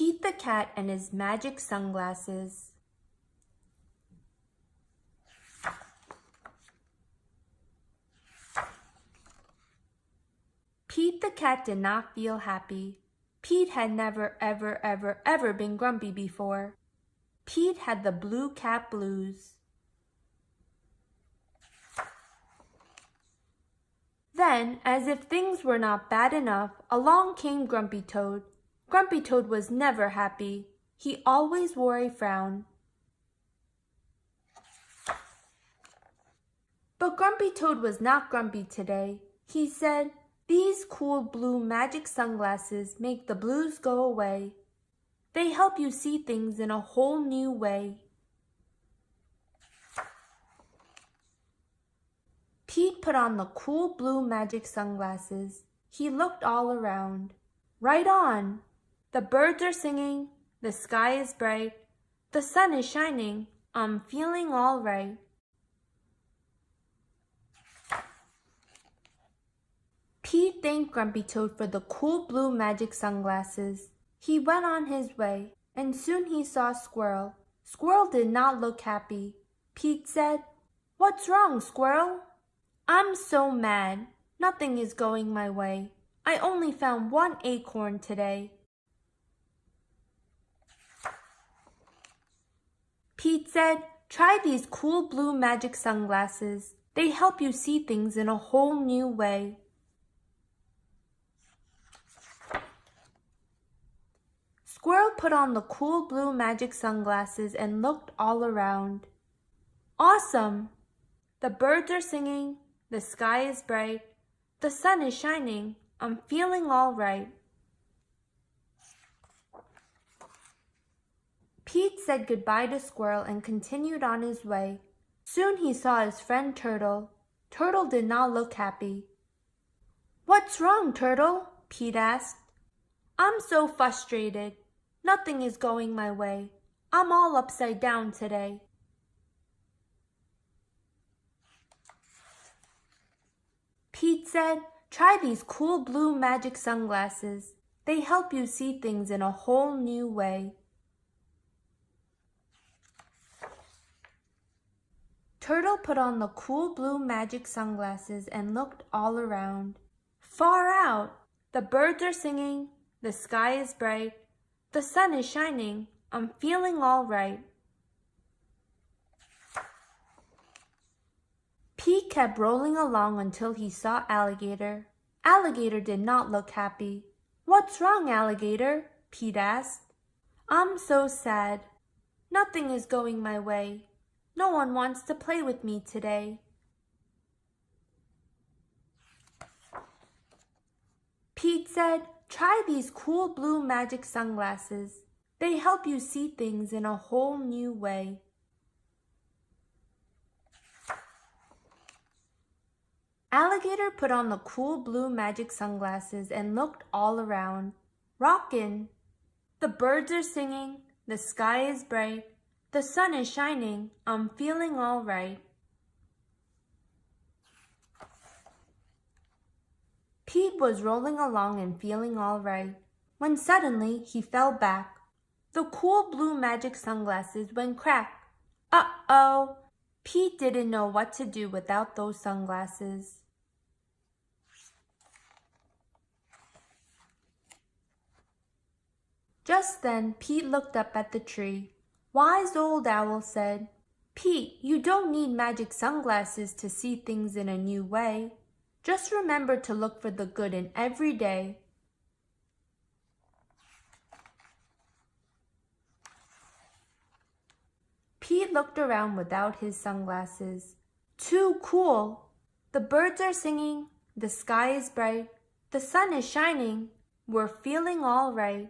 Pete the Cat and his magic sunglasses. Pete the Cat did not feel happy. Pete had never ever been grumpy before. Pete had the blue cat blues. Then, as if things were not bad enough, along came Grumpy Toad. Grumpy Toad was never happy. He always wore a frown. But Grumpy Toad was not grumpy today. He said, "These cool blue magic sunglasses make the blues go away. They help you see things in a whole new way." Pete put on the cool blue magic sunglasses. He looked all around. Right on! The birds are singing, the sky is bright, the sun is shining, I'm feeling all right. Pete thanked Grumpy Toad for the cool blue magic sunglasses. He went on his way, and soon he saw Squirrel. Squirrel did not look happy. Pete said, "What's wrong, Squirrel?" "I'm so mad. Nothing is going my way. I only found one acorn today." Pete said, "Try these cool blue magic sunglasses. They help you see things in a whole new way." Squirrel put on the cool blue magic sunglasses and looked all around. Awesome! The birds are singing, the sky is bright, the sun is shining, I'm feeling all right. Pete said goodbye to Squirrel and continued on his way. Soon he saw his friend Turtle. Turtle did not look happy. "What's wrong, Turtle?" Pete asked. "I'm so frustrated. Nothing is going my way. I'm all upside down today." Pete said, "Try these cool blue magic sunglasses. They help you see things in a whole new way." Turtle put on the cool blue magic sunglasses and looked all around. Far out! The birds are singing, the sky is bright, the sun is shining, I'm feeling all right. Pete kept rolling along until he saw Alligator. Alligator did not look happy. "What's wrong, Alligator?" Pete asked. "I'm so sad. Nothing is going my way. No one wants to play with me today." Pete said, "Try these cool blue magic sunglasses. They help you see things in a whole new way." Alligator put on the cool blue magic sunglasses and looked all around. Rockin'! The birds are singing, the sky is bright, the sun is shining, I'm feeling all right. Pete was rolling along and feeling all right, when suddenly he fell back. The cool blue magic sunglasses went crack. Uh-oh! Pete didn't know what to do without those sunglasses. Just then, Pete looked up at the tree. Wise old Owl said, "Pete, you don't need magic sunglasses to see things in a new way. Just remember to look for the good in every day." Pete looked around without his sunglasses. Too cool! The birds are singing, the sky is bright, the sun is shining, we're feeling all right.